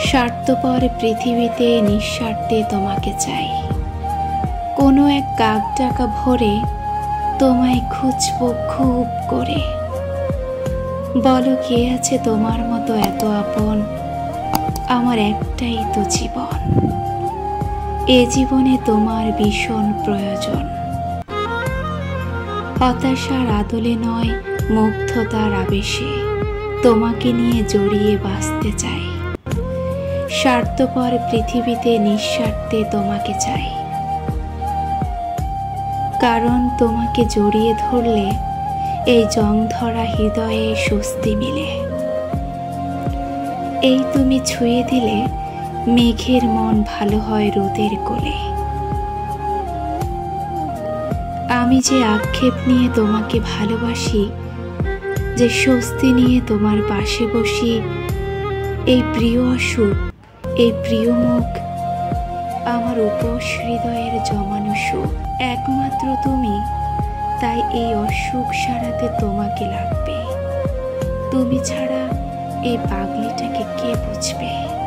স্বার্থপর পৃথিবীতে নিঃস্বার্থে তোমাকে চাই। কোনো এক কাক ডাকা ভোরে তোমায় খুঁজব খুব করে। বলো কে আছে তোমার মতো এত আপন, আমার একটাই তো জীবন। এ জীবনে তোমার ভীষণ প্রয়োজন। হতাশার আদলে নয়, মুগ্ধতার আবেশে তোমাকে নিয়ে জড়িয়ে বাঁচতে চাই। স্বার্থপর পৃথিবীতে নিঃস্বার্থে তোমাকে চাই। কারণ তোমাকে জড়িয়ে ধরলে এই জং ধরা হৃদয়ে স্বস্তি মিলে। এই তুমি ছুঁয়ে দিলে মেঘের মন ভালো হয় রোদের কোলে। আমি যে আক্ষেপ নিয়ে তোমাকে ভালোবাসি, যে স্বস্তি নিয়ে তোমার পাশে বসি, এই প্রিয় অসুখ, এই প্রিয় মুখ আমার উপোস হৃদয়ের জমানো সুখ। একমাত্র তুমি, তাই এই অসুখ সারাতে তোমাকে লাগবে। তুমি ছাড়া এই পাগলিটাকে কে বুঝবে?